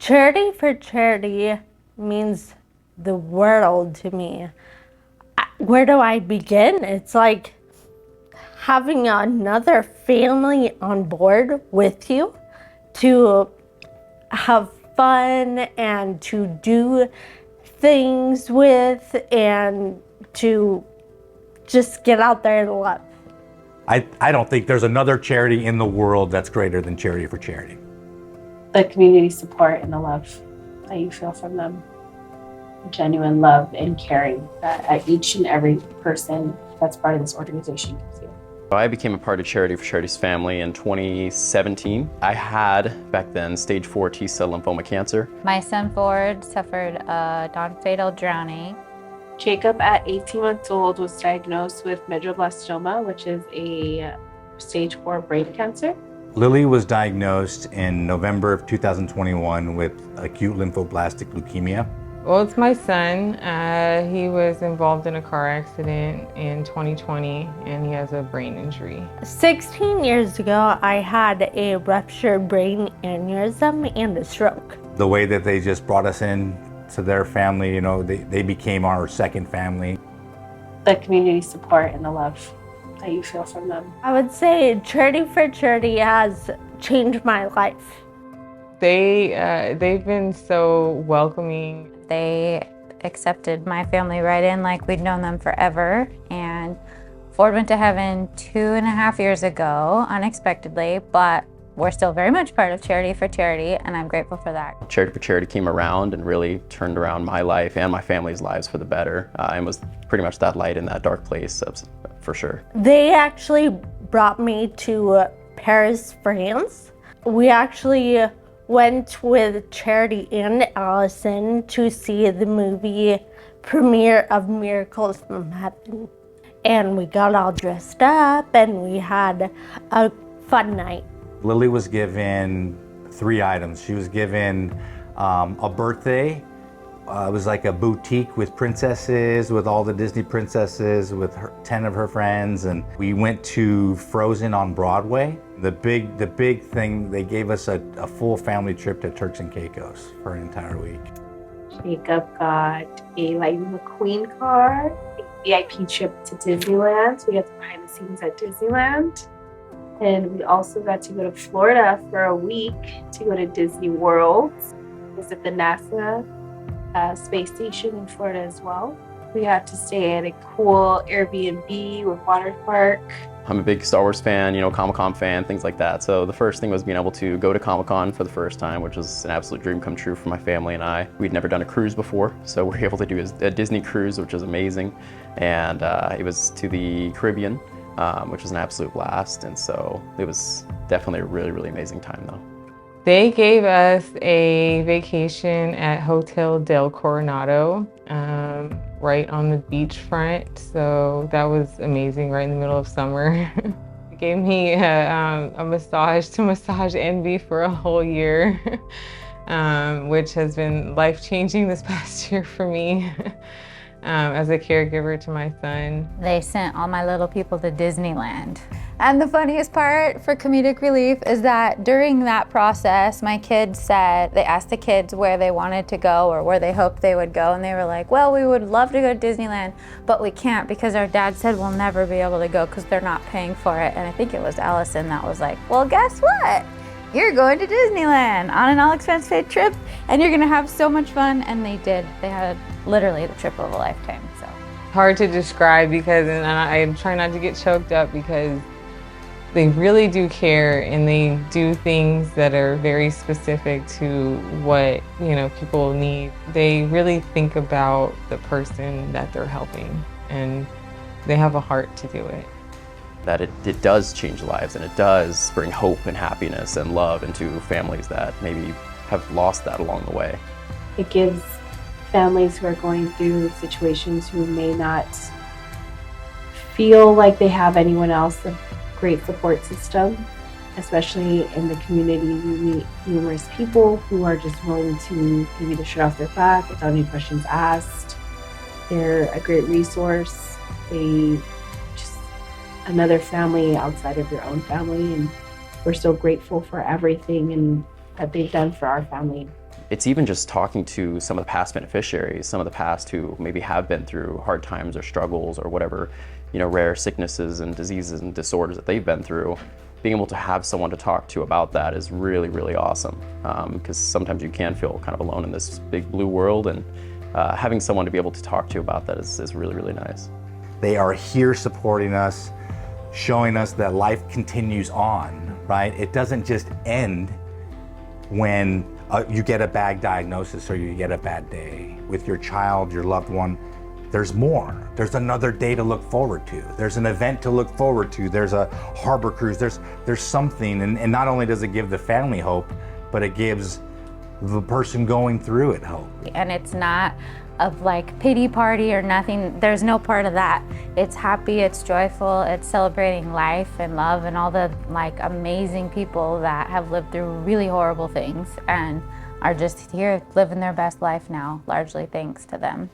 Charity for charity means the world to me. Where do I begin? It's like having another family on board with you to have fun and to do things with and to just get out there and love. I don't think there's another charity in the world that's greater than Charity for Charity. The community support and the love that you feel from them. Genuine love and caring that each and every person that's part of this organization gives you. I became a part of Charity for Charity's family in 2017. I had, back then, stage 4 T-cell lymphoma cancer. My son Ford suffered a non-fatal drowning. Jacob, at 18 months old, was diagnosed with medulloblastoma, which is a stage 4 brain cancer. Lily was diagnosed in November of 2021 with acute lymphoblastic leukemia. Well, it's my son. He was involved in a car accident in 2020 and he has a brain injury. 16 years ago, I had a ruptured brain aneurysm and a stroke. The way that they just brought us in to their family, they became our second family. The community support and the love that you feel from them. I would say Charity for Charity has changed my life. They've been so welcoming. They accepted my family right in like we'd known them forever. And Ford went to heaven 2.5 years ago, unexpectedly, but we're still very much part of Charity for Charity, and I'm grateful for that. Charity for Charity came around and really turned around my life and my family's lives for the better, and was pretty much that light in that dark place, for sure. They actually brought me to Paris, France. We actually went with Charity and Allison to see the movie premiere of Miracles from Heaven. And we got all dressed up and we had a fun night. Lily was given 3 items. She was given a birthday. It was like a boutique with princesses, with all the Disney princesses, with 10 of her friends. And we went to Frozen on Broadway. The big thing, they gave us a full family trip to Turks and Caicos for an entire week. Jacob got a Lightning McQueen car, a VIP trip to Disneyland. So we got the behind the scenes at Disneyland. And we also got to go to Florida for a week to go to Disney World, visit the NASA space station in Florida as well. We got to stay at a cool Airbnb with water park. I'm a big Star Wars fan, Comic-Con fan, things like that. So the first thing was being able to go to Comic-Con for the first time, which was an absolute dream come true for my family and I. We'd never done a cruise before, so we were able to do a Disney cruise, which was amazing. And it was to the Caribbean, which was an absolute blast. And so it was definitely a really, really amazing time though. They gave us a vacation at Hotel del Coronado, right on the beachfront. So that was amazing, right in the middle of summer. They gave me a massage to massage Envy for a whole year, which has been life-changing this past year for me. As a caregiver to my son. They sent all my little people to Disneyland. And the funniest part for comedic relief is that during that process, my kids said, they asked the kids where they wanted to go or where they hoped they would go. And they were like, well, we would love to go to Disneyland, but we can't because our dad said we'll never be able to go because they're not paying for it. And I think it was Allison that was like, well, guess what? You're going to Disneyland on an all-expense paid trip and you're gonna have so much fun. And they did. They had literally the trip of a lifetime, so. Hard to describe because, and I'm trying not to get choked up because they really do care and they do things that are very specific to what, people need. They really think about the person that they're helping and they have a heart to do it. That it does change lives and it does bring hope and happiness and love into families that maybe have lost that along the way. It gives families who are going through situations who may not feel like they have anyone else a great support system, especially in the community. You meet numerous people who are just willing to give you the shirt off their back without any questions asked. They're a great resource. They just another family outside of your own family, and we're so grateful for everything and that they've done for our family. it's even just talking to some of the past beneficiaries, some of the past who maybe have been through hard times or struggles or whatever, rare sicknesses and diseases and disorders that they've been through. Being able to have someone to talk to about that is really, really awesome. Because sometimes you can feel kind of alone in this big blue world, and having someone to be able to talk to about that is really, really nice. They are here supporting us, showing us that life continues on, right? It doesn't just end when you get a bad diagnosis or you get a bad day. With your child, your loved one, there's more. There's another day to look forward to. There's an event to look forward to. There's a harbor cruise. There's something, and not only does it give the family hope, but it gives the person going through it hope. And it's not of like pity party or nothing. There's no part of that. It's happy, it's joyful, it's celebrating life and love and all the like amazing people that have lived through really horrible things and are just here living their best life now, largely thanks to them.